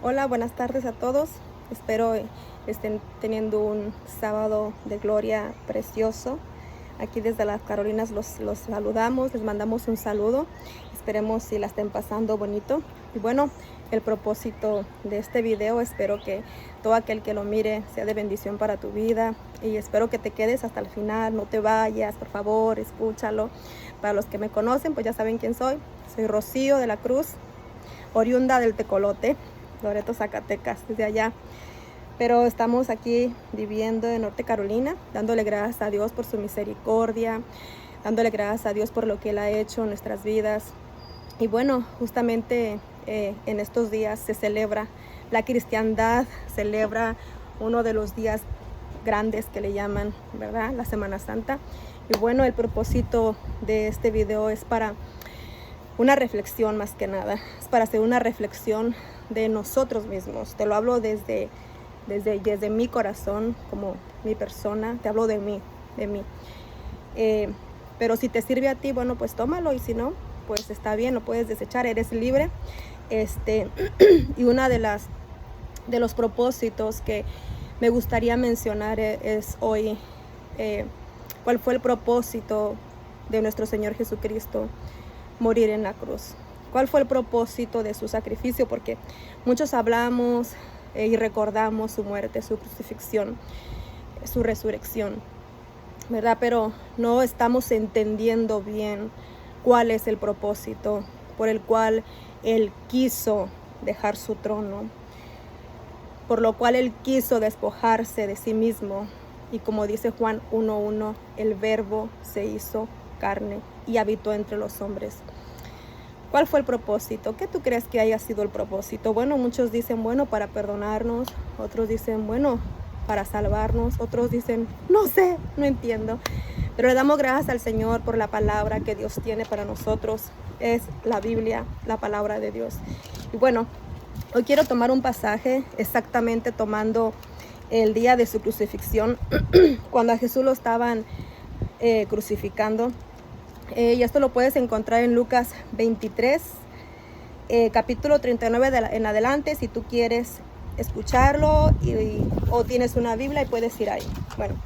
Hola, buenas tardes a todos. Espero estén teniendo un sábado de gloria precioso. Aquí desde las Carolinas los saludamos, les mandamos un saludo. Esperemos si la estén pasando bonito. Y bueno, el propósito de este video, espero que todo aquel que lo mire sea de bendición para tu vida. Y espero que te quedes hasta el final, no te vayas, por favor, escúchalo. Para los que me conocen, pues ya saben quién soy. Soy Rocío de la Cruz, oriunda del Tecolote, Loreto, Zacatecas, desde allá. Pero estamos aquí viviendo en Norte Carolina, dándole gracias a Dios por su misericordia, dándole gracias a Dios por lo que Él ha hecho en nuestras vidas. Y bueno, justamente en estos días se celebra la cristiandad, celebra uno de los días grandes que le llaman, ¿verdad? La Semana Santa. Y bueno, el propósito de este video es para una reflexión más que nada, es para hacer una reflexión de nosotros mismos. Te lo hablo desde mi corazón, como mi persona, te hablo de mí. Pero si te sirve a ti, bueno, pues tómalo, y si no, pues está bien, lo puedes desechar, eres libre. Y una de los propósitos que me gustaría mencionar es hoy, cuál fue el propósito de nuestro Señor Jesucristo morir en la cruz. ¿Cuál fue el propósito de su sacrificio? Porque muchos hablamos y recordamos su muerte, su crucifixión, su resurrección, ¿verdad? Pero no estamos entendiendo bien cuál es el propósito por el cual Él quiso dejar su trono, por lo cual Él quiso despojarse de sí mismo. Y como dice Juan 1:1, el Verbo se hizo carne y habitó entre los hombres. ¿Cuál fue el propósito? ¿Qué tú crees que haya sido el propósito? Bueno, muchos dicen, bueno, para perdonarnos. Otros dicen, bueno, para salvarnos. Otros dicen, no sé, no entiendo. Pero le damos gracias al Señor por la palabra que Dios tiene para nosotros. Es la Biblia, la palabra de Dios. Y bueno, hoy quiero tomar un pasaje exactamente tomando el día de su crucifixión, cuando a Jesús lo estaban crucificando. Y esto lo puedes encontrar en Lucas 23, capítulo 39 en adelante, si tú quieres escucharlo o tienes una Biblia y puedes ir ahí. Bueno,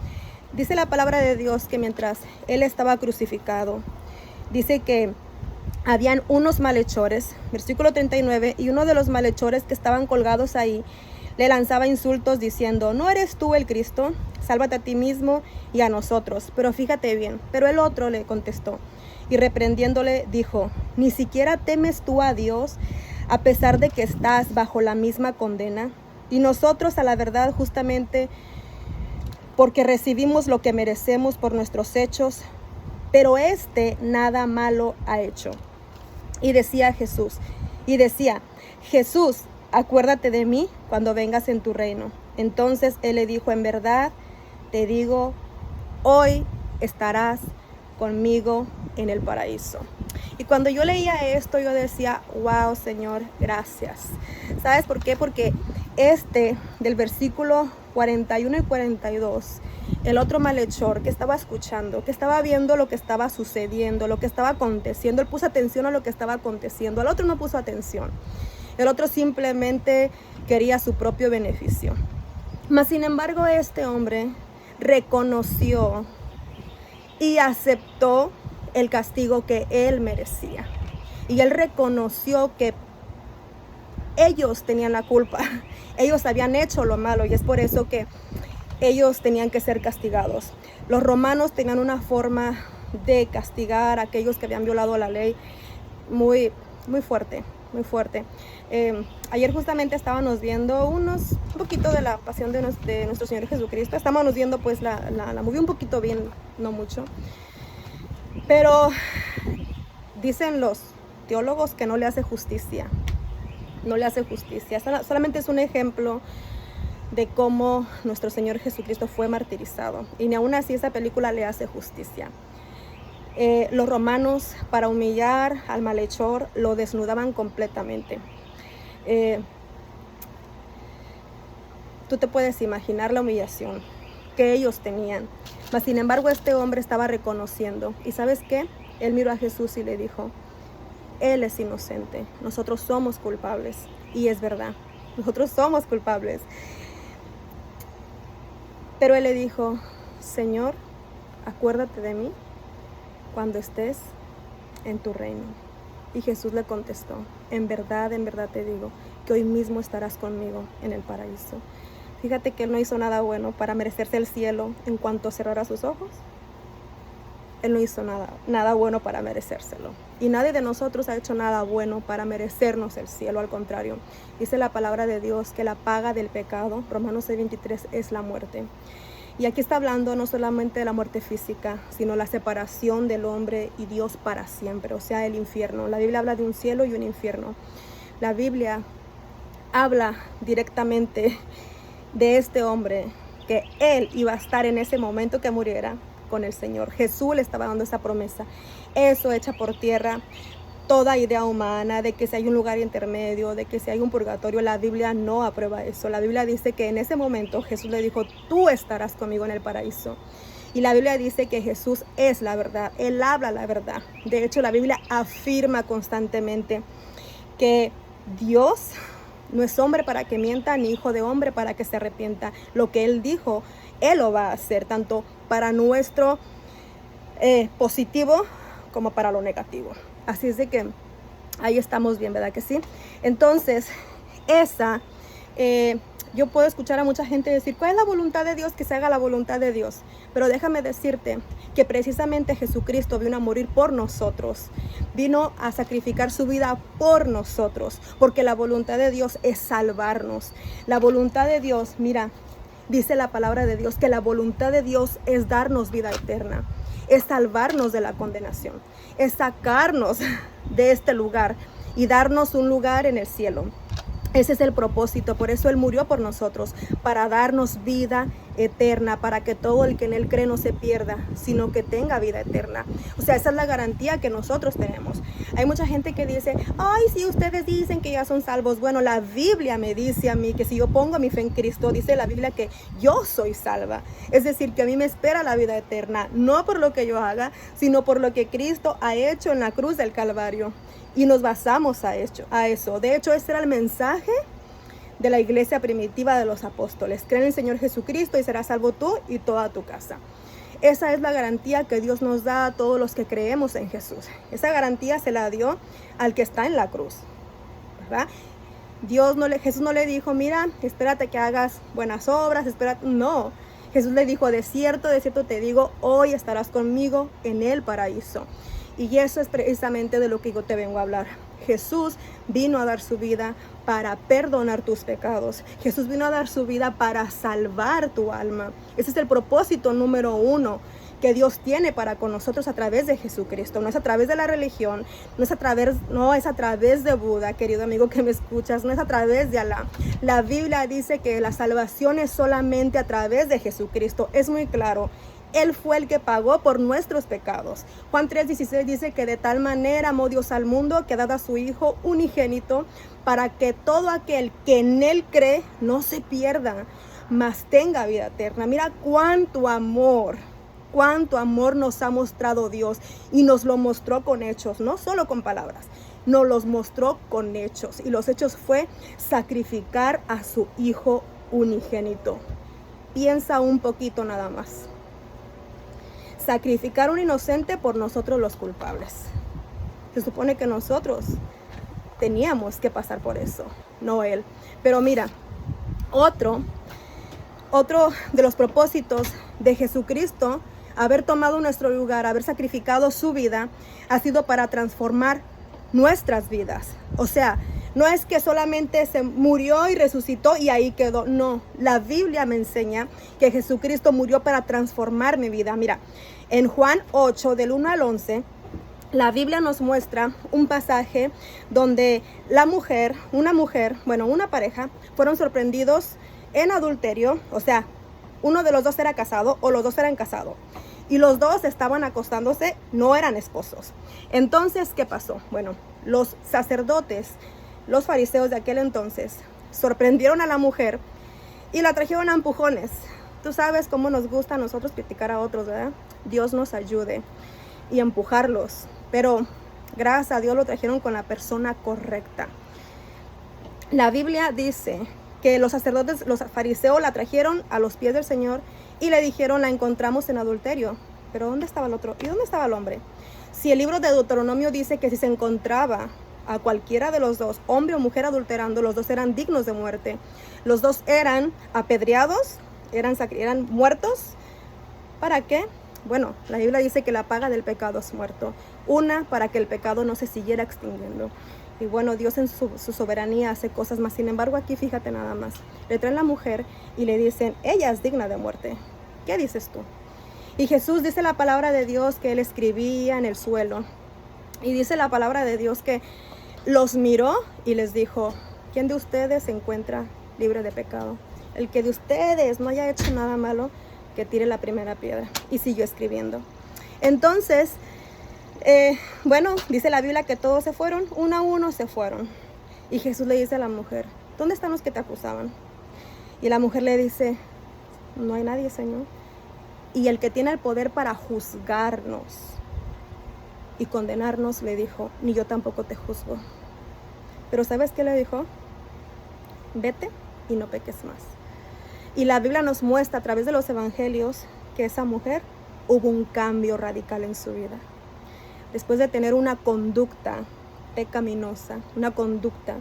dice la palabra de Dios que mientras Él estaba crucificado, dice que habían unos malhechores, versículo 39, y uno de los malhechores que estaban colgados ahí le lanzaba insultos diciendo, ¿no eres tú el Cristo? Sálvate a ti mismo y a nosotros. Pero fíjate bien, pero el otro le contestó y reprendiéndole dijo, ¿ni siquiera temes tú a Dios a pesar de que estás bajo la misma condena? Y nosotros a la verdad justamente porque recibimos lo que merecemos por nuestros hechos, pero nada malo ha hecho. Y decía Jesús, acuérdate de mí cuando vengas en tu reino. Entonces él le dijo, en verdad te digo, hoy estarás conmigo en el paraíso. Y cuando yo leía esto, yo decía, wow, Señor, gracias. ¿Sabes por qué? Porque del versículo 41 y 42, el otro malhechor que estaba escuchando, que estaba viendo lo que estaba sucediendo, lo que estaba aconteciendo, él puso atención a lo que estaba aconteciendo, el otro no puso atención. El otro simplemente quería su propio beneficio. Mas, sin embargo, este hombre reconoció y aceptó el castigo que él merecía. Y él reconoció que ellos tenían la culpa. Ellos habían hecho lo malo y es por eso que ellos tenían que ser castigados. Los romanos tenían una forma de castigar a aquellos que habían violado la ley muy, muy fuerte. Muy fuerte. Ayer justamente estábamos viendo un poquito de la pasión de nuestro Señor Jesucristo. Estábamos viendo pues la movie un poquito bien, no mucho. Pero dicen los teólogos que no le hace justicia. No le hace justicia. Solamente es un ejemplo de cómo nuestro Señor Jesucristo fue martirizado. Y ni aún así esa película le hace justicia. Los romanos, para humillar al malhechor, lo desnudaban completamente. Tú te puedes imaginar la humillación que ellos tenían. Mas sin embargo, este hombre estaba reconociendo. ¿Y sabes qué? Él miró a Jesús y le dijo, Él es inocente, nosotros somos culpables. Y es verdad. nosotros somos culpables. Pero él le dijo, Señor, acuérdate de mí cuando estés en tu reino. Y Jesús le contestó, en verdad te digo, que hoy mismo estarás conmigo en el paraíso. Fíjate que él no hizo nada bueno para merecerse el cielo en cuanto cerrara sus ojos. Él no hizo nada bueno para merecérselo. Y nadie de nosotros ha hecho nada bueno para merecernos el cielo. Al contrario, dice la palabra de Dios que la paga del pecado, Romanos 6:23, es la muerte. Y aquí está hablando no solamente de la muerte física, sino la separación del hombre y Dios para siempre, o sea, el infierno. La Biblia habla de un cielo y un infierno. La Biblia habla directamente de este hombre, que él iba a estar en ese momento que muriera con el Señor. Jesús le estaba dando esa promesa. Eso echa por tierra toda idea humana de que si hay un lugar intermedio, de que si hay un purgatorio. La Biblia no aprueba eso. La Biblia dice que en ese momento Jesús le dijo, tú estarás conmigo en el paraíso. Y la Biblia dice que Jesús es la verdad. Él habla la verdad. De hecho, la Biblia afirma constantemente que Dios no es hombre para que mienta, ni hijo de hombre para que se arrepienta. Lo que Él dijo, Él lo va a hacer, tanto para nuestro positivo como para lo negativo. Así es de que ahí estamos bien, ¿verdad que sí? Entonces, yo puedo escuchar a mucha gente decir, ¿cuál es la voluntad de Dios? Que se haga la voluntad de Dios. Pero déjame decirte que precisamente Jesucristo vino a morir por nosotros. Vino a sacrificar su vida por nosotros. Porque la voluntad de Dios es salvarnos. La voluntad de Dios, mira, dice la palabra de Dios que la voluntad de Dios es darnos vida eterna. Es salvarnos de la condenación. Es sacarnos de este lugar y darnos un lugar en el cielo. Ese es el propósito, por eso Él murió por nosotros, para darnos vida eterna, para que todo el que en Él cree no se pierda, sino que tenga vida eterna. O sea, esa es la garantía que nosotros tenemos. Hay mucha gente que dice, ay, si ustedes dicen que ya son salvos. Bueno, la Biblia me dice a mí que si yo pongo mi fe en Cristo, dice la Biblia que yo soy salva. Es decir, que a mí me espera la vida eterna, no por lo que yo haga, sino por lo que Cristo ha hecho en la cruz del Calvario. Y nos basamos a eso. De hecho, este era el mensaje de la iglesia primitiva de los apóstoles. Cree en el Señor Jesucristo y serás salvo tú y toda tu casa. Esa es la garantía que Dios nos da a todos los que creemos en Jesús. Esa garantía se la dio al que está en la cruz, ¿verdad? Jesús no le dijo, mira, espérate que hagas buenas obras, espérate. No, Jesús le dijo, de cierto te digo, hoy estarás conmigo en el paraíso. Y eso es precisamente de lo que yo te vengo a hablar. Jesús vino a dar su vida para perdonar tus pecados. Jesús vino a dar su vida para salvar tu alma. Ese es el propósito número 1 que Dios tiene para con nosotros a través de Jesucristo. No es a través de la religión, no es a través de Buda, querido amigo que me escuchas, no es a través de Alá. La Biblia dice que la salvación es solamente a través de Jesucristo. Es muy claro. Él fue el que pagó por nuestros pecados. Juan 3:16 dice que de tal manera amó Dios al mundo que ha dado a su Hijo unigénito para que todo aquel que en Él cree no se pierda, mas tenga vida eterna. Mira cuánto amor nos ha mostrado Dios, y nos lo mostró con hechos, no solo con palabras. Nos los mostró con hechos, y los hechos fue sacrificar a su Hijo unigénito. Piensa un poquito nada más. Sacrificar a un inocente por nosotros los culpables. Se supone que nosotros teníamos que pasar por eso, no Él. Pero mira, otro de los propósitos de Jesucristo, haber tomado nuestro lugar, haber sacrificado su vida, ha sido para transformar nuestras vidas. O sea, no es que solamente se murió y resucitó y ahí quedó. No, la Biblia me enseña que Jesucristo murió para transformar mi vida. Mira, en Juan 8, del 1 al 11, la Biblia nos muestra un pasaje donde una pareja, fueron sorprendidos en adulterio. O sea, uno de los dos era casado o los dos eran casados. Y los dos estaban acostándose, no eran esposos. Entonces, ¿qué pasó? Bueno, los sacerdotes, los fariseos de aquel entonces, sorprendieron a la mujer y la trajeron a empujones. Tú sabes cómo nos gusta a nosotros criticar a otros, ¿verdad? Dios nos ayude y empujarlos. Pero gracias a Dios lo trajeron con la persona correcta. La Biblia dice que los sacerdotes, los fariseos la trajeron a los pies del Señor y le dijeron, la encontramos en adulterio. Pero ¿dónde estaba el otro? ¿Y dónde estaba el hombre? Si el libro de Deuteronomio dice que si se encontraba a cualquiera de los dos, hombre o mujer adulterando, los dos eran dignos de muerte. Los dos eran apedreados, eran muertos. ¿Para qué? Bueno, la Biblia dice que la paga del pecado es muerto. Una, para que el pecado no se siguiera extinguiendo. Y bueno, Dios en su soberanía hace cosas más. Sin embargo, aquí fíjate nada más. Le traen la mujer y le dicen, ella es digna de muerte. ¿Qué dices tú? Y Jesús dice la palabra de Dios que él escribía en el suelo. Y dice la palabra de Dios que los miró y les dijo, ¿quién de ustedes se encuentra libre de pecado? El que de ustedes no haya hecho nada malo, que tire la primera piedra. Y siguió escribiendo. Entonces, bueno, dice la Biblia que todos se fueron, uno a uno se fueron. Y Jesús le dice a la mujer, ¿dónde están los que te acusaban? Y la mujer le dice, no hay nadie, Señor. Y el que tiene el poder para juzgarnos y condenarnos, le dijo, ni yo tampoco te juzgo. Pero ¿sabes qué le dijo? Vete y no peques más. Y la Biblia nos muestra a través de los evangelios que esa mujer hubo un cambio radical en su vida. Después de tener una conducta pecaminosa, una conducta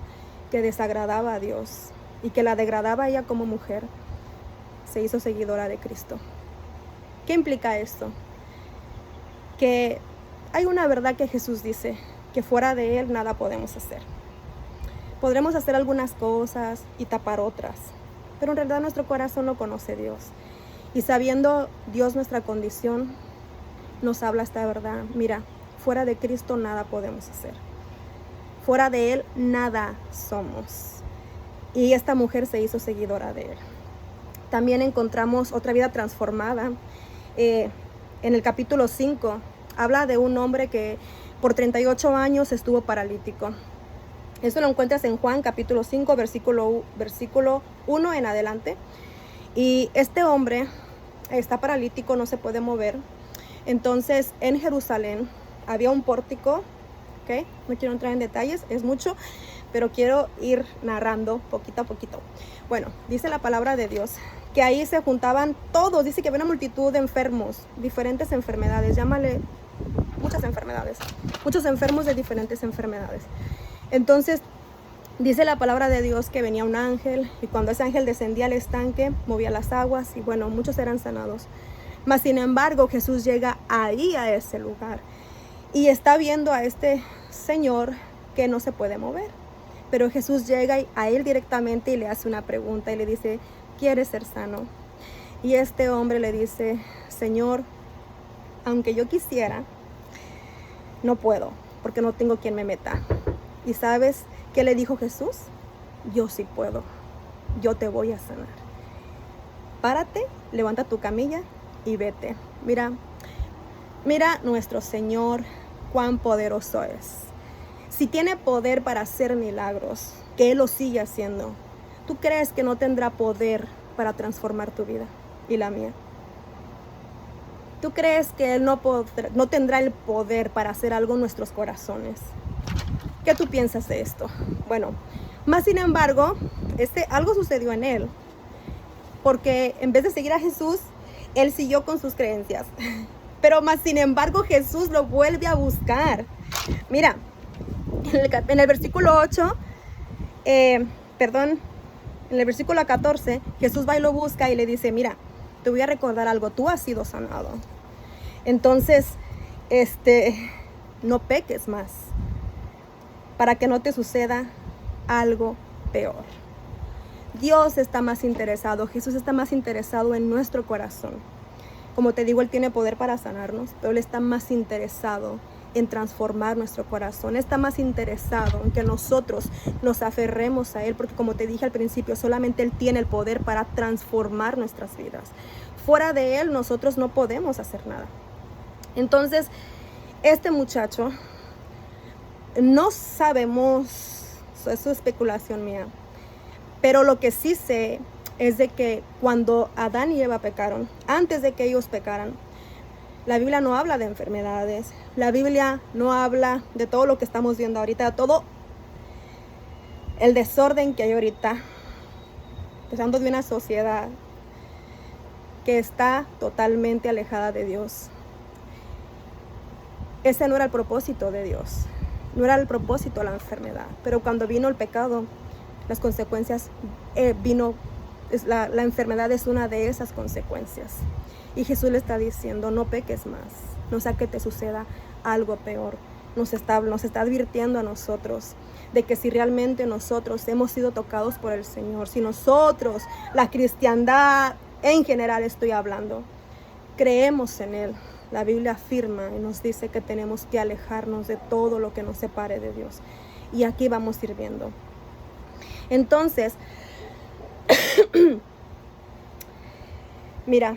que desagradaba a Dios y que la degradaba a ella como mujer, se hizo seguidora de Cristo. ¿Qué implica esto? Que hay una verdad que Jesús dice, que fuera de Él nada podemos hacer. Podremos hacer algunas cosas y tapar otras, pero en realidad nuestro corazón no conoce a Dios. Y sabiendo Dios nuestra condición, nos habla esta verdad. Mira, fuera de Cristo nada podemos hacer. Fuera de Él nada somos. Y esta mujer se hizo seguidora de Él. También encontramos otra vida transformada. En el capítulo 5 habla de un hombre que por 38 años estuvo paralítico. Eso lo encuentras en Juan capítulo 5, versículo 1 en adelante. Y este hombre está paralítico, no se puede mover. Entonces en Jerusalén había un pórtico, ¿ok? No quiero entrar en detalles, es mucho, pero quiero ir narrando poquito a poquito. Bueno, dice la palabra de Dios que ahí se juntaban todos, dice que había una multitud de enfermos, diferentes enfermedades, llámale muchas enfermedades, muchos enfermos de diferentes enfermedades. Entonces dice la palabra de Dios que venía un ángel y cuando ese ángel descendía al estanque, movía las aguas y bueno, muchos eran sanados. Mas sin embargo, Jesús llega ahí a ese lugar y está viendo a este señor que no se puede mover. Pero Jesús llega a él directamente y le hace una pregunta y le dice, ¿quieres ser sano? Y este hombre le dice, Señor, aunque yo quisiera, no puedo, porque no tengo quien me meta. ¿Y sabes qué le dijo Jesús? Yo sí puedo, yo te voy a sanar. Párate, levanta tu camilla y vete. Mira nuestro Señor, cuán poderoso es. Si tiene poder para hacer milagros, que Él lo sigue haciendo, ¿tú crees que no tendrá poder para transformar tu vida y la mía? ¿Tú crees que Él no tendrá el poder para hacer algo en nuestros corazones? ¿Qué tú piensas de esto? Bueno, más sin embargo, algo sucedió en él, porque en vez de seguir a Jesús, él siguió con sus creencias. Pero más sin embargo, Jesús lo vuelve a buscar. Mira, en el versículo 8, en el versículo 14, Jesús va y lo busca y le dice, mira, te voy a recordar algo, tú has sido sanado. Entonces, no peques más, para que no te suceda algo peor. Dios está más interesado, Jesús está más interesado en nuestro corazón. Como te digo, Él tiene poder para sanarnos, pero Él está más interesado en transformar nuestro corazón. Está más interesado en que nosotros nos aferremos a Él, porque como te dije al principio, solamente Él tiene el poder para transformar nuestras vidas. Fuera de Él, nosotros no podemos hacer nada. Entonces, este muchacho, no sabemos, eso es especulación mía, pero lo que sí sé es de que cuando Adán y Eva pecaron, antes de que ellos pecaran, la Biblia no habla de enfermedades, la Biblia no habla de todo lo que estamos viendo ahorita, todo el desorden que hay ahorita, empezando de una sociedad que está totalmente alejada de Dios. Ese no era el propósito de Dios, no era el propósito de la enfermedad, pero cuando vino el pecado, las consecuencias la enfermedad es una de esas consecuencias. Y Jesús le está diciendo, no peques más, no sea que te suceda algo peor. Nos está advirtiendo a nosotros de que si realmente nosotros hemos sido tocados por el Señor, si nosotros, la cristiandad en general estoy hablando, creemos en Él, la Biblia afirma y nos dice que tenemos que alejarnos de todo lo que nos separe de Dios. Y aquí vamos a ir viendo. Entonces, mira,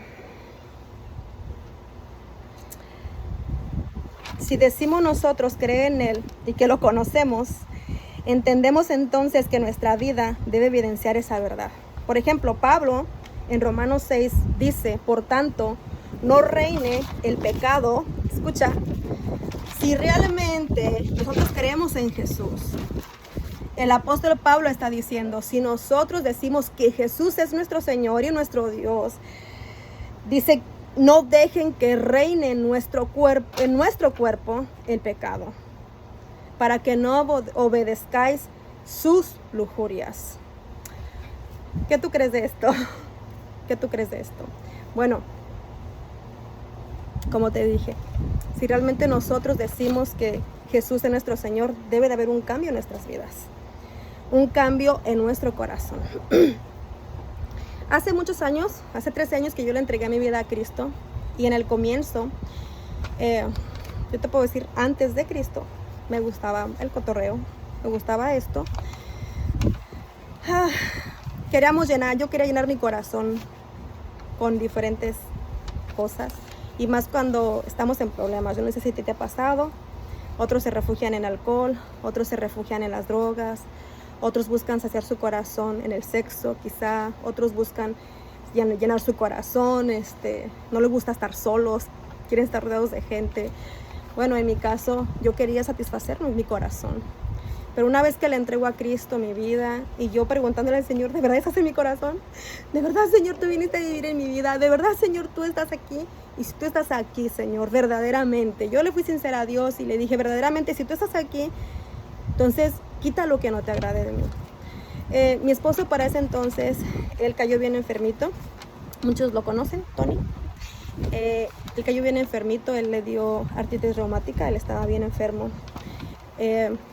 si decimos nosotros creer en Él y que lo conocemos, entendemos entonces que nuestra vida debe evidenciar esa verdad. Por ejemplo, Pablo en Romanos 6 dice, por tanto, no reine el pecado. Escucha, si realmente nosotros creemos en Jesús, el apóstol Pablo está diciendo, si nosotros decimos que Jesús es nuestro Señor y nuestro Dios, dice, no dejen que reine en nuestro cuerpo el pecado, para que no obedezcáis sus lujurias. ¿Qué tú crees de esto? ¿Qué tú crees de esto? Bueno, como te dije, si realmente nosotros decimos que Jesús es nuestro Señor, debe de haber un cambio en nuestras vidas, un cambio en nuestro corazón. Hace muchos años, hace 13 años que yo le entregué mi vida a Cristo, y en el comienzo, yo te puedo decir, antes de Cristo, me gustaba el cotorreo, me gustaba esto. Yo quería llenar mi corazón con diferentes cosas, y más cuando estamos en problemas. Yo no sé si te ha pasado. Otros se refugian en alcohol, otros se refugian en las drogas, otros buscan saciar su corazón en el sexo, quizá, otros buscan llenar su corazón, no les gusta estar solos, quieren estar rodeados de gente. Bueno, en mi caso, yo quería satisfacer mi corazón. Pero una vez que le entrego a Cristo mi vida, y yo preguntándole al Señor, ¿de verdad estás en mi corazón? ¿De verdad, Señor, tú viniste a vivir en mi vida? ¿De verdad, Señor, tú estás aquí? Y si tú estás aquí, Señor, verdaderamente. Yo le fui sincera a Dios y le dije, verdaderamente, si tú estás aquí, entonces quita lo que no te agrade de mí. Mi esposo para ese entonces, él cayó bien enfermito. Muchos lo conocen, Tony. Él cayó bien enfermito, él le dio artritis reumática, él estaba bien enfermo.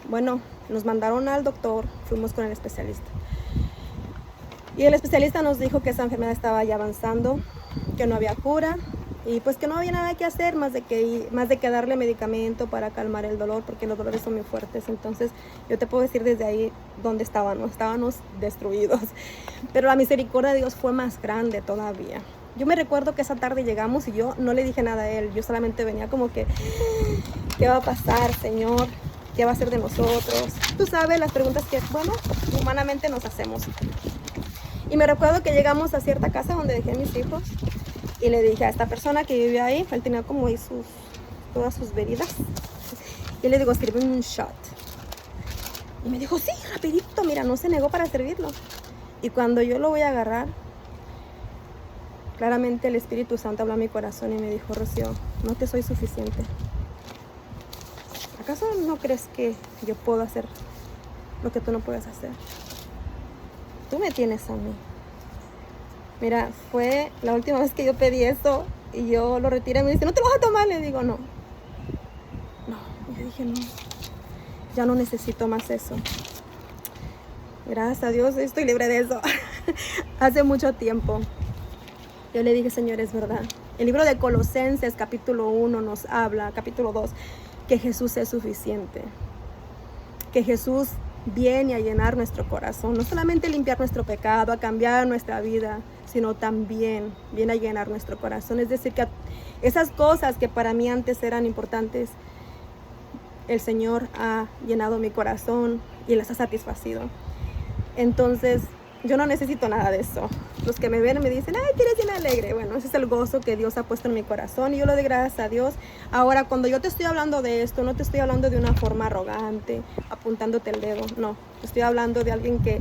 Bueno, nos mandaron al doctor, fuimos con el especialista. Y el especialista nos dijo que esa enfermedad estaba ya avanzando, que no había cura, y pues que no había nada que hacer más de que darle medicamento para calmar el dolor, porque los dolores son muy fuertes. Entonces yo te puedo decir desde ahí dónde estábamos destruidos. Pero la misericordia de Dios fue más grande todavía. Yo me recuerdo que esa tarde llegamos y yo no le dije nada a él, yo solamente venía como que, ¿qué va a pasar, Señor? ¿Qué va a hacer de nosotros? Tú sabes, las preguntas que, bueno, humanamente nos hacemos. Y me recuerdo que llegamos a cierta casa donde dejé a mis hijos, y le dije a esta persona que vivía ahí, él tenía como ahí todas sus bebidas, y le digo, sírveme un shot. Y me dijo, sí, rapidito, mira, no se negó para servirlo. Y cuando yo lo voy a agarrar, claramente el Espíritu Santo habló a mi corazón y me dijo, Rocío, no te soy suficiente. ¿Acaso no crees que yo puedo hacer lo que tú no puedes hacer? Tú me tienes a mí. Mira, fue la última vez que yo pedí eso y yo lo retiré. Me dice, ¿no te lo vas a tomar? Le digo, no. No, yo dije, no. Ya no necesito más eso. Gracias a Dios estoy libre de eso. Hace mucho tiempo. Yo le dije, Señor, es verdad. El libro de Colosenses, capítulo 1, nos habla, capítulo 2, que Jesús es suficiente. Que Jesús viene a llenar nuestro corazón. No solamente limpiar nuestro pecado, a cambiar nuestra vida, sino también viene a llenar nuestro corazón. Es decir, que esas cosas que para mí antes eran importantes, el Señor ha llenado mi corazón y las ha satisfacido. Entonces, yo no necesito nada de eso. Los que me ven me dicen, ay, eres bien alegre. Bueno, ese es el gozo que Dios ha puesto en mi corazón y yo le doy gracias a Dios. Ahora, cuando yo te estoy hablando de esto, no te estoy hablando de una forma arrogante, apuntándote el dedo. No, te estoy hablando de alguien que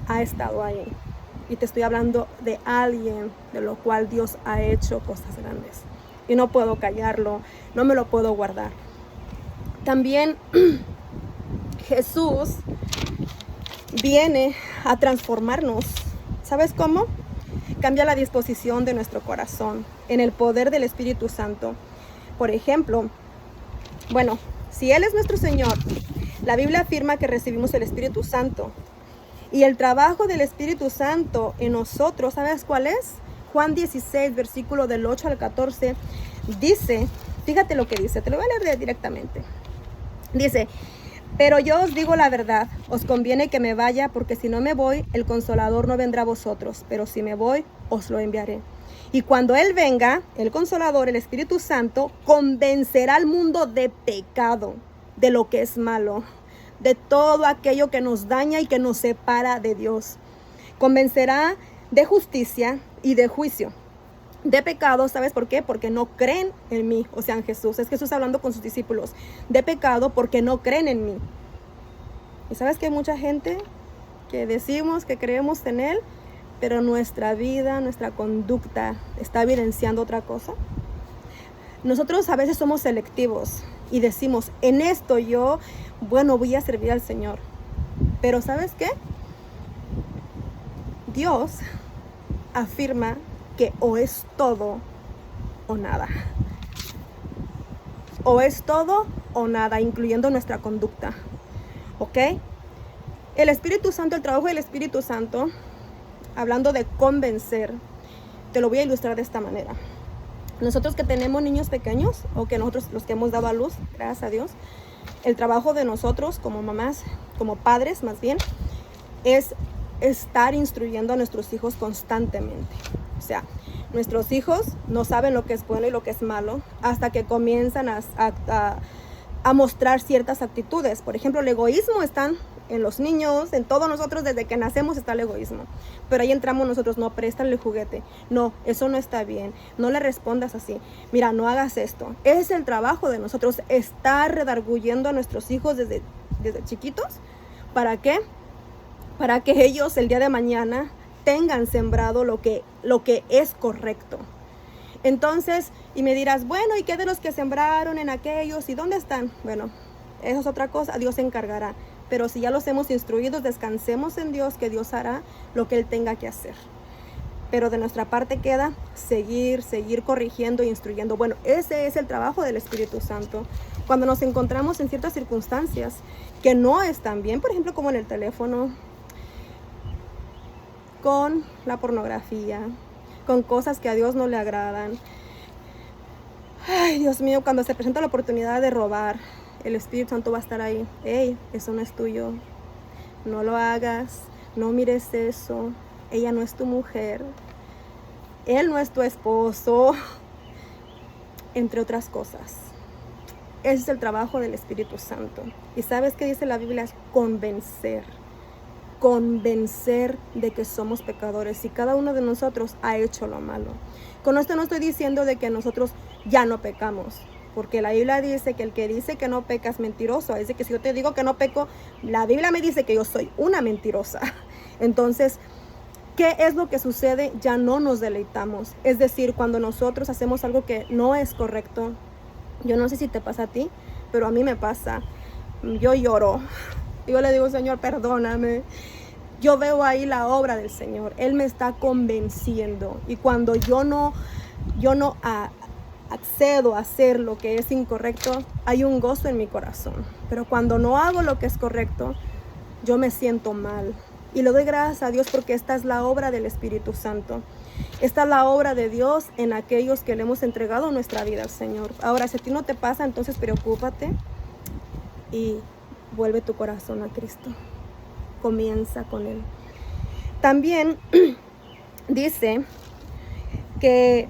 ha estado ahí. Y te estoy hablando de alguien de lo cual Dios ha hecho cosas grandes. Y no puedo callarlo, no me lo puedo guardar. También Jesús viene a transformarnos. ¿Sabes cómo? Cambia la disposición de nuestro corazón en el poder del Espíritu Santo. Por ejemplo, bueno, si Él es nuestro Señor, la Biblia afirma que recibimos el Espíritu Santo. Y el trabajo del Espíritu Santo en nosotros, ¿sabes cuál es? Juan 16, versículo del 8 al 14, dice, fíjate lo que dice, te lo voy a leer directamente. Dice, pero yo os digo la verdad, os conviene que me vaya, porque si no me voy, el Consolador no vendrá a vosotros, pero si me voy, os lo enviaré. Y cuando Él venga, el Consolador, el Espíritu Santo, convencerá al mundo de pecado, de lo que es malo, de todo aquello que nos daña y que nos separa de Dios. Convencerá de justicia y de juicio. De pecado, ¿sabes por qué? Porque no creen en mí, o sea, en Jesús. Es Jesús hablando con sus discípulos. De pecado porque no creen en mí. Y sabes que hay mucha gente que decimos que creemos en Él, pero nuestra vida, nuestra conducta está evidenciando otra cosa. Nosotros a veces somos selectivos y decimos, en esto yo, bueno, voy a servir al Señor. Pero ¿sabes qué? Dios afirma que o es todo o nada. O es todo o nada, incluyendo nuestra conducta. ¿Ok? El Espíritu Santo, el trabajo del Espíritu Santo, hablando de convencer, te lo voy a ilustrar de esta manera. Nosotros que tenemos niños pequeños, o que nosotros los que hemos dado a luz, gracias a Dios, el trabajo de nosotros como mamás, como padres más bien, es estar instruyendo a nuestros hijos constantemente. O sea, nuestros hijos no saben lo que es bueno y lo que es malo hasta que comienzan a mostrar ciertas actitudes. Por ejemplo, el egoísmo está en los niños, en todos nosotros, desde que nacemos está el egoísmo. Pero ahí entramos nosotros, no, préstale el juguete. No, eso no está bien. No le respondas así. Mira, no hagas esto. Ese es el trabajo de nosotros, estar redarguyendo a nuestros hijos desde chiquitos. ¿Para qué? Para que ellos el día de mañana tengan sembrado lo que es correcto. Entonces, y me dirás, bueno, ¿y qué de los que sembraron en aquellos? ¿Y dónde están? Bueno, eso es otra cosa, Dios se encargará. Pero si ya los hemos instruido, descansemos en Dios, que Dios hará lo que Él tenga que hacer. Pero de nuestra parte queda seguir corrigiendo e instruyendo. Bueno, ese es el trabajo del Espíritu Santo. Cuando nos encontramos en ciertas circunstancias que no están bien, por ejemplo, como en el teléfono, con la pornografía, con cosas que a Dios no le agradan. Ay, Dios mío, cuando se presenta la oportunidad de robar, el Espíritu Santo va a estar ahí. Hey, eso no es tuyo. No lo hagas. No mires eso. Ella no es tu mujer. Él no es tu esposo. Entre otras cosas. Ese es el trabajo del Espíritu Santo. ¿Y sabes qué dice la Biblia? Es convencer. Convencer de que somos pecadores y cada uno de nosotros ha hecho lo malo. Con esto no estoy diciendo de que nosotros ya no pecamos, porque la Biblia dice que el que dice que no peca es mentiroso. Es de que si yo te digo que no peco, la Biblia me dice que yo soy una mentirosa. Entonces, ¿qué es lo que sucede? Ya no nos deleitamos. Es decir, cuando nosotros hacemos algo que no es correcto, yo no sé si te pasa a ti, pero a mí me pasa. Yo lloro. Yo le digo, Señor, perdóname. Yo veo ahí la obra del Señor. Él me está convenciendo. Y cuando yo no accedo a hacer lo que es incorrecto, hay un gozo en mi corazón. Pero cuando no hago lo que es correcto, yo me siento mal. Y le doy gracias a Dios porque esta es la obra del Espíritu Santo. Esta es la obra de Dios en aquellos que le hemos entregado nuestra vida al Señor. Ahora, si a ti no te pasa, entonces preocúpate y vuelve tu corazón a Cristo. Comienza con Él. También dice que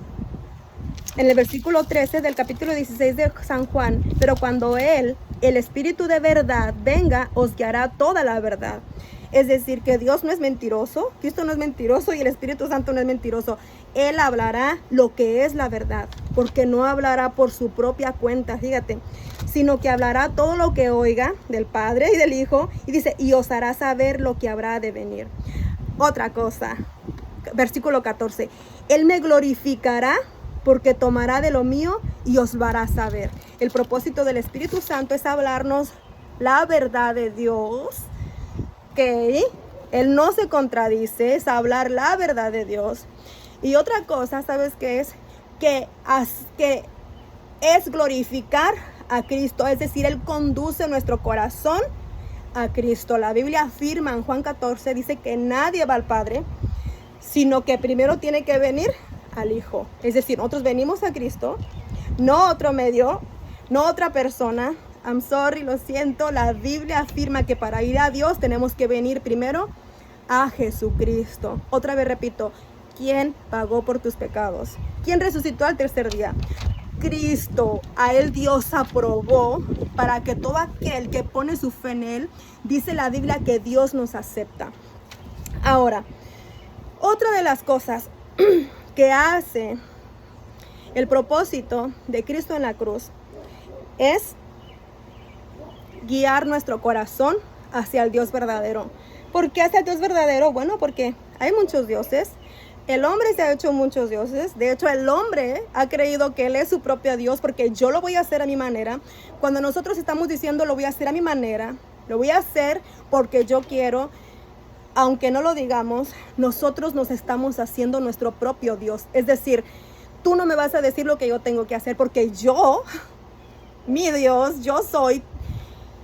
en el versículo 13 del capítulo 16 de San Juan, pero cuando Él, el Espíritu de verdad, venga, os guiará toda la verdad. Es decir, que Dios no es mentiroso, Cristo no es mentiroso y el Espíritu Santo no es mentiroso. Él hablará lo que es la verdad, porque no hablará por su propia cuenta, fíjate, sino que hablará todo lo que oiga del Padre y del Hijo, y dice, y os hará saber lo que habrá de venir. Otra cosa, versículo 14, Él me glorificará porque tomará de lo mío y os lo hará saber. El propósito del Espíritu Santo es hablarnos la verdad de Dios, que Él no se contradice, es hablar la verdad de Dios. Y otra cosa, ¿sabes qué es? Que es glorificar a Cristo, es decir, Él conduce nuestro corazón a Cristo. La Biblia afirma en Juan 14, dice que nadie va al Padre, sino que primero tiene que venir al Hijo. Es decir, nosotros venimos a Cristo, no otro medio, no otra persona. I'm sorry, lo siento, la Biblia afirma que para ir a Dios tenemos que venir primero a Jesucristo. Otra vez repito, ¿quién pagó por tus pecados? ¿Quién resucitó al tercer día? Cristo. A Él Dios aprobó para que todo aquel que pone su fe en Él, dice la Biblia que Dios nos acepta. Ahora, otra de las cosas que hace el propósito de Cristo en la cruz es guiar nuestro corazón hacia el Dios verdadero. ¿Por qué hacia el Dios verdadero? Bueno, porque hay muchos dioses. El hombre se ha hecho muchos dioses. De hecho, el hombre ha creído que él es su propio Dios, porque yo lo voy a hacer a mi manera. Cuando nosotros estamos diciendo lo voy a hacer a mi manera, lo voy a hacer porque yo quiero, aunque no lo digamos, nosotros nos estamos haciendo nuestro propio Dios. Es decir, tú no me vas a decir lo que yo tengo que hacer, porque yo, mi Dios, yo soy.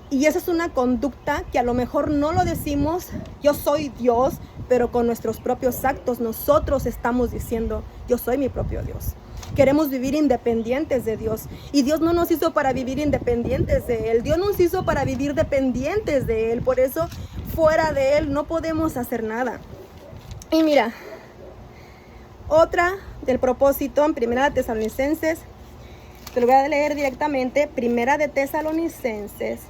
Y esa es una conducta que a lo mejor no lo decimos, yo soy Dios, pero con nuestros propios actos nosotros estamos diciendo, yo soy mi propio Dios. Queremos vivir independientes de Dios. Y Dios no nos hizo para vivir independientes de Él. Dios nos hizo para vivir dependientes de Él. Por eso, fuera de Él no podemos hacer nada. Y mira, otra del propósito en Primera de Tesalonicenses, te lo voy a leer directamente. Primera de Tesalonicenses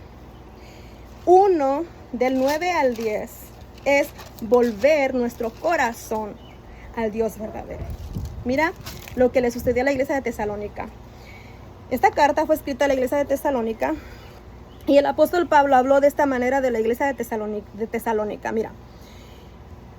1, del 9 al 10, es volver nuestro corazón al Dios verdadero. Mira lo que le sucedió a la iglesia de Tesalónica. Esta carta fue escrita a la iglesia de Tesalónica y el apóstol Pablo habló de esta manera de la iglesia de Tesalónica. Mira,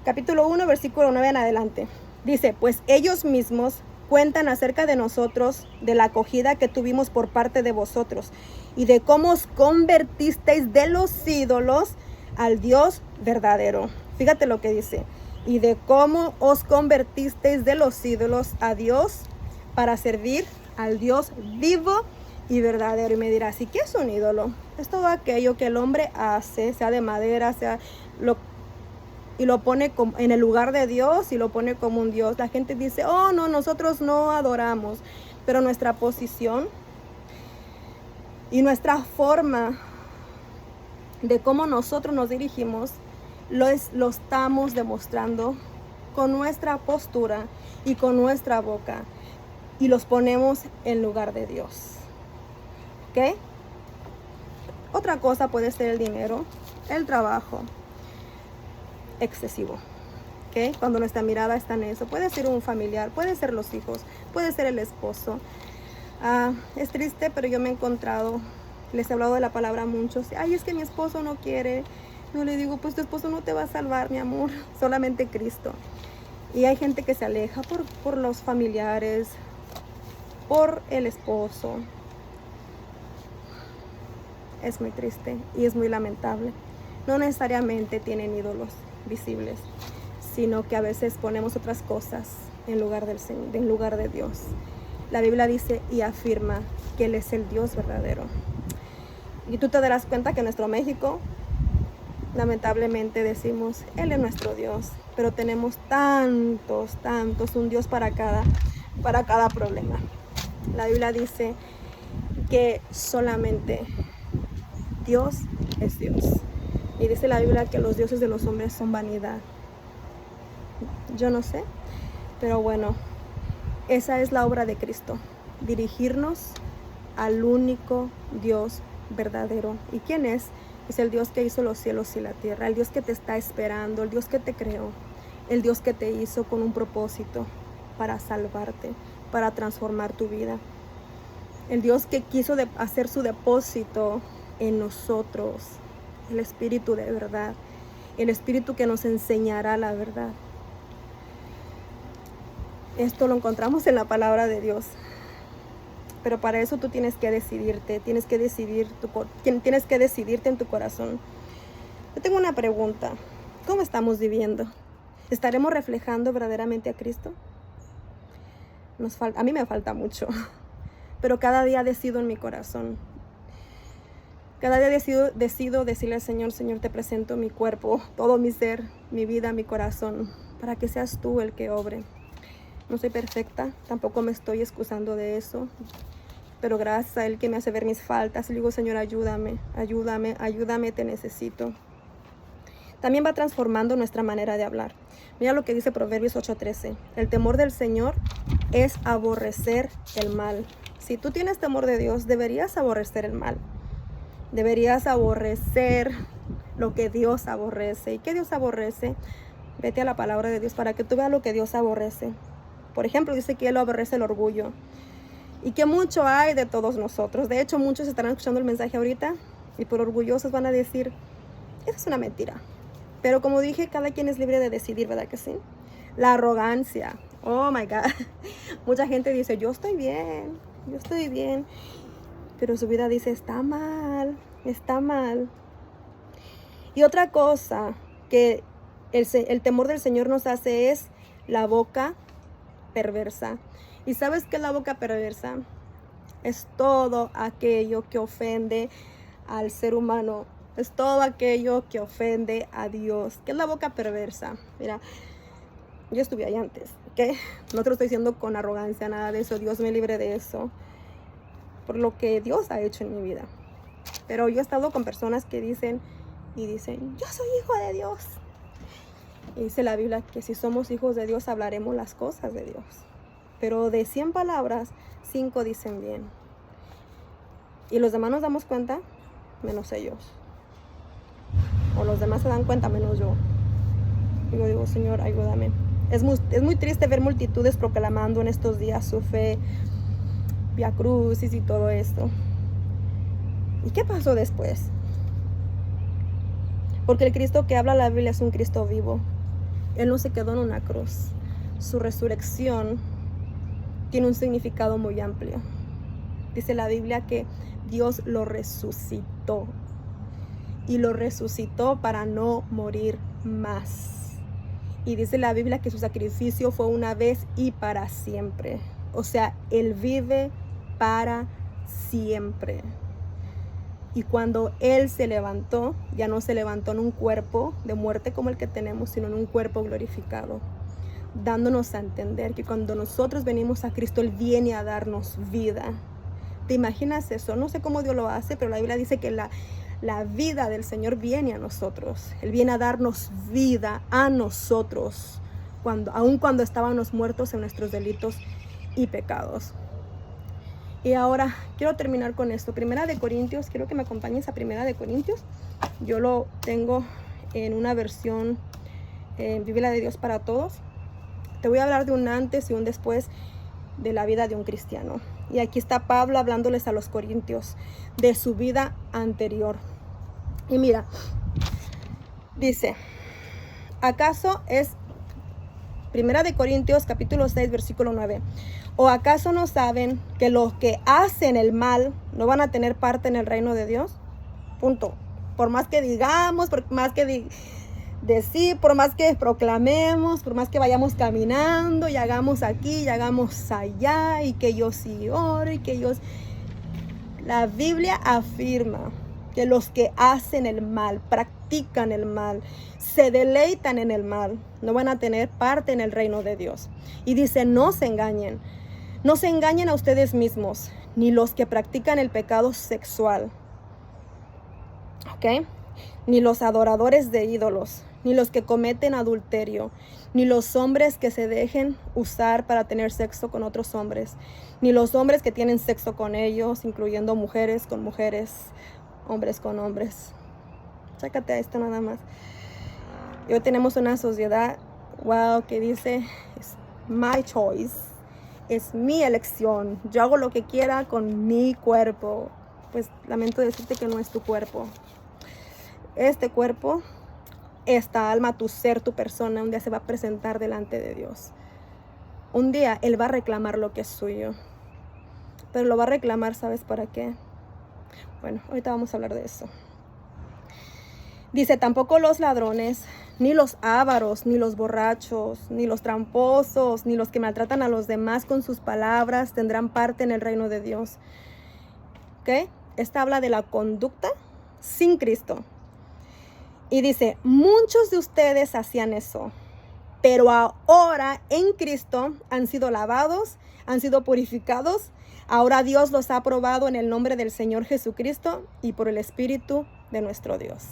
capítulo 1, versículo 9 en adelante. Dice, pues ellos mismos cuentan acerca de nosotros, de la acogida que tuvimos por parte de vosotros y de cómo os convertisteis de los ídolos al Dios verdadero. Fíjate lo que dice. Y de cómo os convertisteis de los ídolos a Dios para servir al Dios vivo y verdadero. Y me dirás, ¿y qué es un ídolo? Es todo aquello que el hombre hace, sea de madera, y lo pone en el lugar de Dios y lo pone como un Dios. La gente dice, oh no, nosotros no adoramos, pero nuestra posición y nuestra forma de cómo nosotros nos dirigimos lo estamos demostrando con nuestra postura y con nuestra boca, y los ponemos en lugar de Dios. ¿Ok? Otra cosa puede ser el dinero, el trabajo excesivo, ¿ok? Cuando nuestra mirada está en eso. Puede ser un familiar, puede ser los hijos, puede ser el esposo. Es triste, pero yo me he encontrado, les he hablado de la palabra a muchos. Ay, es que mi esposo no quiere. No, le digo, pues tu esposo no te va a salvar, mi amor, solamente Cristo. Y hay gente que se aleja por los familiares, por el esposo. Es muy triste y es muy lamentable. No necesariamente tienen ídolos visibles, sino que a veces ponemos otras cosas en lugar de Dios. La Biblia dice y afirma que Él es el Dios verdadero. Y tú te darás cuenta que en nuestro México, lamentablemente decimos, Él es nuestro Dios, pero tenemos tantos, un Dios para cada problema. La Biblia dice que solamente Dios es Dios. Y dice la Biblia que los dioses de los hombres son vanidad. Yo no sé, pero bueno, esa es la obra de Cristo. Dirigirnos al único Dios verdadero. ¿Y quién es? Es el Dios que hizo los cielos y la tierra, el Dios que te está esperando, el Dios que te creó, el Dios que te hizo con un propósito para salvarte, para transformar tu vida. El Dios que quiso hacer su depósito en nosotros, el Espíritu de verdad, el Espíritu que nos enseñará la verdad. Esto lo encontramos en la palabra de Dios. Pero para eso tú tienes que decidirte, tienes que decidirte en tu corazón. Yo tengo una pregunta. ¿Cómo estamos viviendo? ¿Estaremos reflejando verdaderamente a Cristo? A mí me falta mucho, pero cada día decido en mi corazón. Cada día decido decirle al Señor, Señor, te presento mi cuerpo, todo mi ser, mi vida, mi corazón, para que seas tú el que obre. No soy perfecta, tampoco me estoy excusando de eso, pero gracias a Él que me hace ver mis faltas, le digo, Señor, ayúdame, ayúdame, ayúdame, te necesito. También va transformando nuestra manera de hablar. Mira lo que dice Proverbios 8:13. El temor del Señor es aborrecer el mal. Si tú tienes temor de Dios, deberías aborrecer el mal. Deberías aborrecer lo que Dios aborrece. ¿Y qué Dios aborrece? Vete a la palabra de Dios para que tú veas lo que Dios aborrece. Por ejemplo, dice que Él aborrece el orgullo. Y que mucho hay de todos nosotros. De hecho, muchos estarán escuchando el mensaje ahorita y por orgullosos van a decir, esa es una mentira. Pero como dije, cada quien es libre de decidir, ¿verdad que sí? La arrogancia. Oh, my God. Mucha gente dice, yo estoy bien. Pero su vida dice, está mal. Y otra cosa que el temor del Señor nos hace es la boca perversa. ¿Y sabes qué es la boca perversa? Es todo aquello que ofende al ser humano. Es todo aquello que ofende a Dios. ¿Qué es la boca perversa? Mira, yo estuve ahí antes, ¿ok? No te lo estoy diciendo con arrogancia, nada de eso. Dios me libre de eso. Por lo que Dios ha hecho en mi vida. Pero yo he estado con personas que dicen, yo soy hijo de Dios. Y dice la Biblia que si somos hijos de Dios, hablaremos las cosas de Dios. Pero de 100 palabras, 5 dicen bien. Y los demás nos damos cuenta, menos ellos. O los demás se dan cuenta, menos yo. Y yo digo, Señor, ayúdame. Es muy triste ver multitudes proclamando en estos días su fe, Vía Crucis y todo esto. ¿Y qué pasó después? Porque el Cristo que habla la Biblia es un Cristo vivo. Él no se quedó en una cruz. Su resurrección tiene un significado muy amplio. Dice la Biblia que Dios lo resucitó. Y lo resucitó para no morir más. Y dice la Biblia que su sacrificio fue una vez y para siempre. O sea, Él vive para siempre. Y cuando Él se levantó, ya no se levantó en un cuerpo de muerte como el que tenemos, sino en un cuerpo glorificado, dándonos a entender que cuando nosotros venimos a Cristo, Él viene a darnos vida. ¿Te imaginas eso? No sé cómo Dios lo hace, pero la Biblia dice que la vida del Señor viene a nosotros. Él viene a darnos vida a nosotros, aun cuando estábamos muertos en nuestros delitos y pecados. Y ahora quiero terminar con esto. Primera de Corintios, quiero que me acompañes a Primera de Corintios. Yo lo tengo en una versión Biblia de Dios para Todos. Te voy a hablar de un antes y un después de la vida de un cristiano. Y aquí está Pablo hablándoles a los corintios de su vida anterior. Y mira, dice, ¿acaso es Primera de Corintios capítulo 6 versículo 9? ¿O acaso no saben que los que hacen el mal no van a tener parte en el reino de Dios? Punto. Por más que digamos, por más que decir, por más que proclamemos, por más que vayamos caminando y hagamos aquí y hagamos allá y que yo sí oro y que yo... La Biblia afirma que los que hacen el mal, practican el mal, se deleitan en el mal, no van a tener parte en el reino de Dios. Y dice, no se engañen a ustedes mismos, ni los que practican el pecado sexual, ¿ok? Ni los adoradores de ídolos, ni los que cometen adulterio, ni los hombres que se dejen usar para tener sexo con otros hombres, ni los hombres que tienen sexo con ellos, incluyendo mujeres con mujeres, hombres con hombres. Chécate a esto nada más. Y hoy tenemos una sociedad, wow, que dice, es my choice, es mi elección, yo hago lo que quiera con mi cuerpo. Pues lamento decirte que no es tu cuerpo. Este cuerpo, esta alma, tu ser, tu persona, un día se va a presentar delante de Dios. Un día Él va a reclamar lo que es suyo. Pero lo va a reclamar, ¿sabes para qué? Bueno, ahorita vamos a hablar de eso. Dice, tampoco los ladrones, ni los ávaros, ni los borrachos, ni los tramposos, ni los que maltratan a los demás con sus palabras tendrán parte en el reino de Dios. ¿Ok? Esta habla de la conducta sin Cristo. Y dice, muchos de ustedes hacían eso, pero ahora en Cristo han sido lavados, han sido purificados. Ahora Dios los ha aprobado en el nombre del Señor Jesucristo y por el Espíritu de nuestro Dios.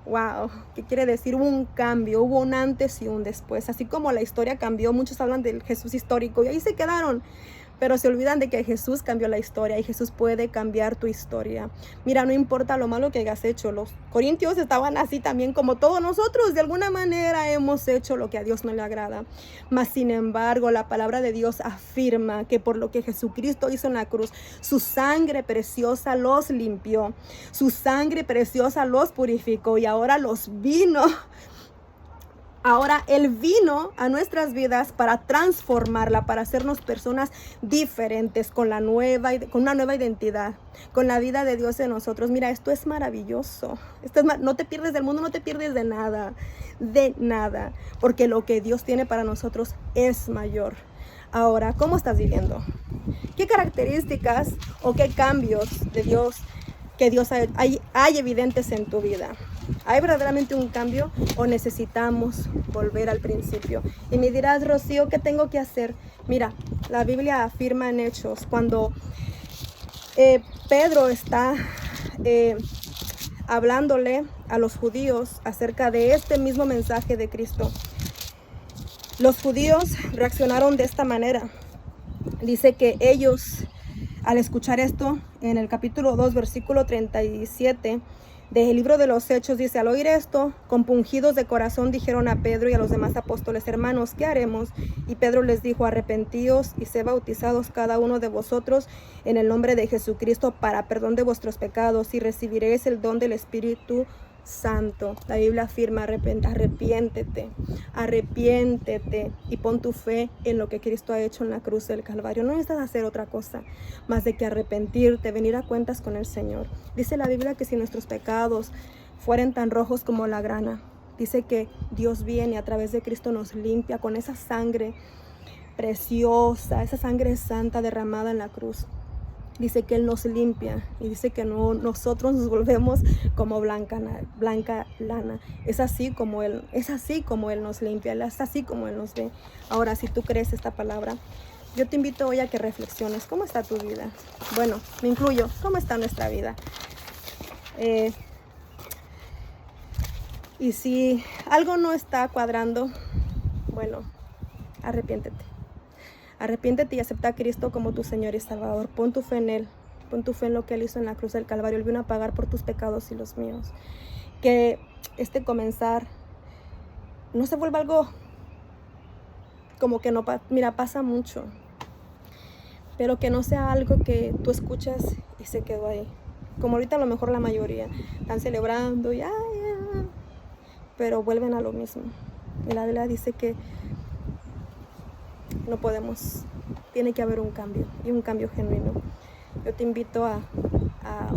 Wow, ¿qué quiere decir? Hubo un cambio, hubo un antes y un después. Así como la historia cambió, muchos hablan del Jesús histórico y ahí se quedaron. Pero se olvidan de que Jesús cambió la historia y Jesús puede cambiar tu historia. Mira, no importa lo malo que hayas hecho. Los corintios estaban así también como todos nosotros. De alguna manera hemos hecho lo que a Dios no le agrada. Mas sin embargo, la palabra de Dios afirma que por lo que Jesucristo hizo en la cruz, su sangre preciosa los limpió. Su sangre preciosa los purificó y ahora los vino. Ahora Él vino a nuestras vidas para transformarla, para hacernos personas diferentes, con una nueva identidad, con la vida de Dios en nosotros. Mira, esto es maravilloso. No te pierdes del mundo, no te pierdes de nada, porque lo que Dios tiene para nosotros es mayor. Ahora, ¿cómo estás viviendo? ¿Qué características o qué cambios de Dios que Dios hay evidentes en tu vida? ¿Hay verdaderamente un cambio o necesitamos volver al principio? Y me dirás, Rocío, ¿qué tengo que hacer? Mira, la Biblia afirma en Hechos, cuando Pedro está hablándole a los judíos acerca de este mismo mensaje de Cristo. Los judíos reaccionaron de esta manera. Dice que ellos, al escuchar esto, en el capítulo 2, versículo 37, del libro de los Hechos, dice, al oír esto, compungidos de corazón, dijeron a Pedro y a los demás apóstoles, hermanos, ¿qué haremos? Y Pedro les dijo, arrepentíos y sed bautizados cada uno de vosotros en el nombre de Jesucristo para perdón de vuestros pecados y recibiréis el don del Espíritu Santo. La Biblia afirma, arrepiéntete y pon tu fe en lo que Cristo ha hecho en la cruz del Calvario. No necesitas hacer otra cosa más de que arrepentirte, venir a cuentas con el Señor. Dice la Biblia que si nuestros pecados fueren tan rojos como la grana, dice que Dios viene a través de Cristo, nos limpia con esa sangre preciosa, esa sangre santa derramada en la cruz. Dice que Él nos limpia y dice que nosotros nos volvemos como blanca lana. Es así como Él nos limpia, es así como Él nos ve. Ahora, si tú crees esta palabra, yo te invito hoy a que reflexiones. ¿Cómo está tu vida? Bueno, me incluyo. ¿Cómo está nuestra vida? Y si algo no está cuadrando, bueno, arrepiéntete. Arrepiéntete y acepta a Cristo como tu Señor y Salvador. Pon tu fe en Él. Pon tu fe en lo que Él hizo en la cruz del Calvario. Él vino a pagar por tus pecados y los míos. Que este comenzar no se vuelva algo como que no... Mira, pasa mucho. Pero que no sea algo que tú escuchas y se quedó ahí. Como ahorita a lo mejor la mayoría están celebrando y pero vuelven a lo mismo. Y la Biblia dice que no podemos, tiene que haber un cambio y un cambio genuino. Yo te invito a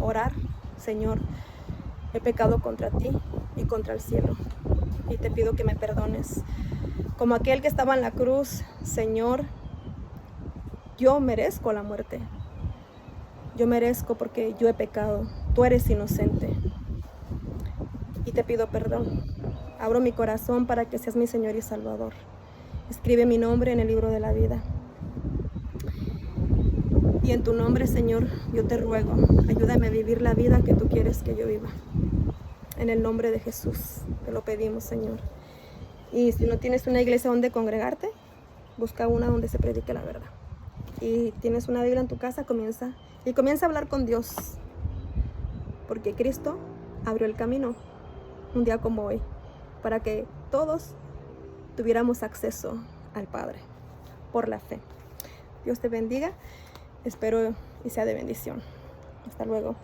orar. Señor, he pecado contra ti y contra el cielo y te pido que me perdones. Como aquel que estaba en la cruz, Señor, yo merezco la muerte. Yo merezco porque yo he pecado. Tú eres inocente y te pido perdón. Abro mi corazón para que seas mi Señor y Salvador. Escribe mi nombre en el libro de la vida. Y en tu nombre, Señor, yo te ruego, ayúdame a vivir la vida que tú quieres que yo viva. En el nombre de Jesús, te lo pedimos, Señor. Y si no tienes una iglesia donde congregarte, busca una donde se predique la verdad. Y tienes una Biblia en tu casa, comienza a hablar con Dios. Porque Cristo abrió el camino un día como hoy, para que todos tuviéramos acceso al Padre por la fe. Dios te bendiga, espero y sea de bendición. Hasta luego.